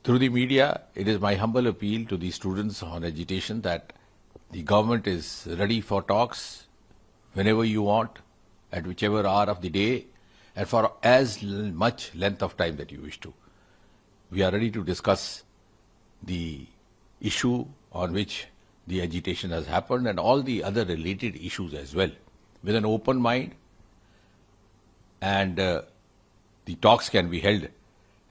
Through the media, it is my humble appeal to the students on agitation that the government is ready for talks whenever you want, at whichever hour of the day, and for as much length of time that you wish to. We are ready to discuss the issue on which the agitation has happened and all the other related issues as well, with an open mind, and the talks can be held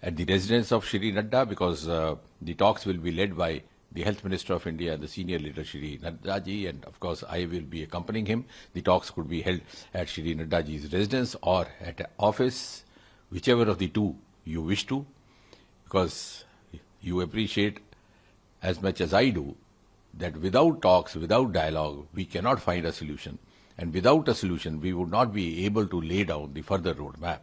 at the residence of Shri Nadda, because the talks will be led by the Health Minister of India and the senior leader Shri Nadda ji, and of course I will be accompanying him. The talks could be held at Shri Nadda ji's residence or at an office, whichever of the two you wish to, because you appreciate as much as I do that without talks, without dialogue, we cannot find a solution, and without a solution we would not be able to lay down the further roadmap.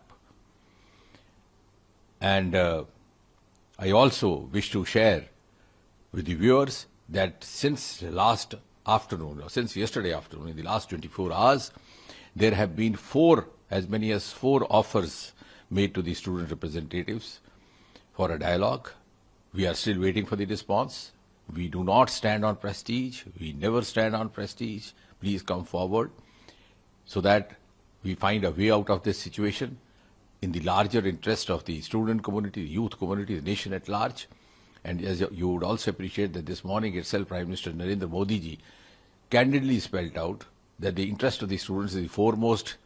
And I also wish to share with the viewers that since last afternoon, or since yesterday afternoon, in the last 24 hours, there have been as many as four offers made to the student representatives for a dialogue. We are still waiting for the response. We do not stand on prestige. We never stand on prestige. Please come forward so that we find a way out of this situation in the larger interest of the student community, the youth community, the nation at large. And as you would also appreciate that this morning itself, Prime Minister Narendra Modi ji candidly spelled out that the interest of the students is the foremost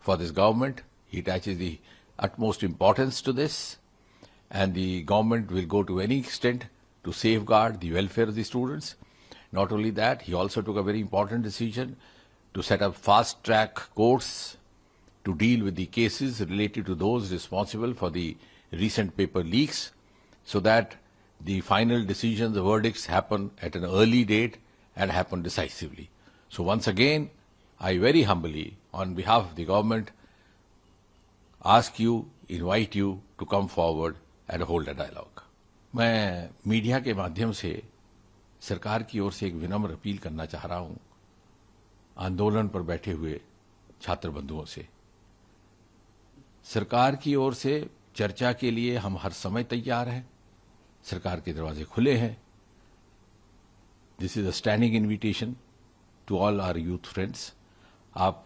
for this government. He attaches the utmost importance to this, and the government will go to any extent to safeguard the welfare of the students. Not only that, he also took a very important decision to set up fast-track courts to deal with the cases related to those responsible for the recent paper leaks, so that the final decisions, the verdicts happen at an early date and happen decisively. So once again, I very humbly, on behalf of the government, ask you, invite you to come forward and hold a dialogue. मैं media के माध्यम से सरकार की ओर से एक विनम्र appeal करना चाह रहा हूं आंदोलन पर बैठे हुए छात्र बंधुओं से। सरकार की ओर से चर्चा के लिए हम हर समय तैयार हैं। सरकार के दरवाजे खुले हैं। This is a standing invitation to all our youth friends. आप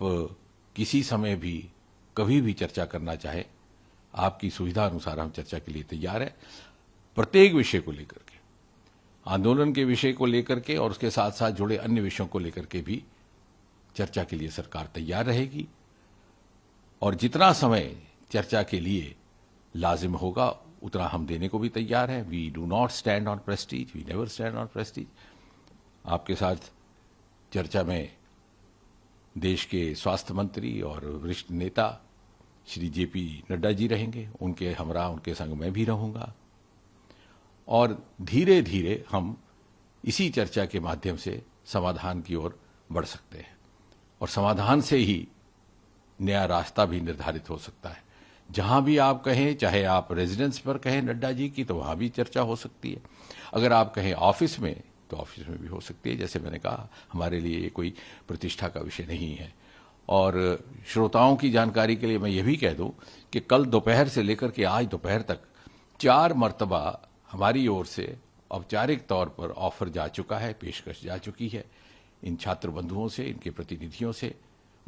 किसी समय भी, कभी भी चर्चा करना चाहें, आपकी सुविधा अनुसार हम चर्चा के लिए तैयार हैं। प्रत्येक विषय को लेकर के, आंदोलन के विषय को लेकर के और उसके साथ साथ जुड़े अन्य विषयों को लेकर के भी चर्चा के लिए सरकार तैयार रहेगी, और जितना समय चर्चा के लिए लाजिम होगा उतना हम देने को भी तैयार हैं। We do not stand on prestige, we never stand on prestige. आपके साथ चर्चा में देश के स्वास्थ्य मंत्री और वरिष्ठ नेता श्री जेपी नड्डा जी रहेंगे, उनके हमरा उनके संग मैं भी रहूंगा, और धीरे धीरे हम इसी चर्चा के माध्यम से समाधान की ओर बढ़ सकते हैं, और समाधान से ही नया रास्ता भी निर्धारित हो सकता है। जहां भी आप कहें, चाहे आप रेजिडेंस पर कहें नड्डा जी की, तो वहां भी चर्चा हो सकती है। अगर आप कहें ऑफिस में, तो ऑफिस में भी हो सकती है। जैसे मैंने कहा, हमारे लिए ये कोई प्रतिष्ठा का विषय नहीं है। और श्रोताओं की जानकारी के लिए मैं ये भी कह दूं कि कल दोपहर से लेकर के आज दोपहर तक 4 मरतबा हमारी ओर से औपचारिक तौर पर ऑफर जा चुका है, पेशकश जा चुकी है इन छात्र बंधुओं से, इनके प्रतिनिधियों से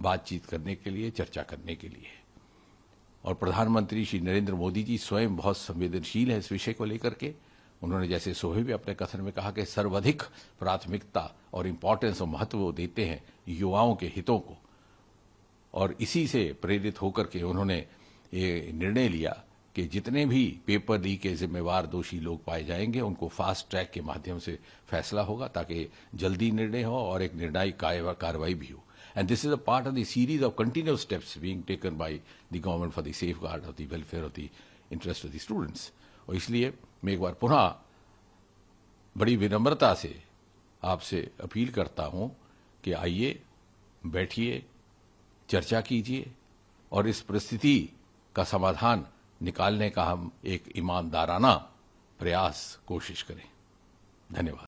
बातचीत करने के लिए, चर्चा करने के लिए। और प्रधानमंत्री श्री नरेंद्र मोदी जी स्वयं बहुत संवेदनशील है इस विषय को लेकर के। उन्होंने जैसे सुबह भी अपने कथन में कहा कि सर्वाधिक प्राथमिकता और इम्पोर्टेंस और महत्व देते हैं युवाओं के हितों को, और इसी से प्रेरित होकर के उन्होंने ये निर्णय लिया कि जितने भी पेपर लीक के जिम्मेवार दोषी लोग पाए जाएंगे उनको फास्ट ट्रैक के माध्यम से फैसला होगा, ताकि जल्दी निर्णय हो और एक निर्णायक कार्रवाई भी हो। And this is a part of the series of continuous steps being taken by the government for the safeguard of the welfare of the interest of the students. और इसलिए मैं एक बार पुनः बड़ी विनम्रता से आपसे अपील करता हूं कि आइए, बैठिए, चर्चा कीजिए, और इस परिस्थिति का समाधान निकालने का हम एक ईमानदाराना प्रयास, कोशिश करें। धन्यवाद।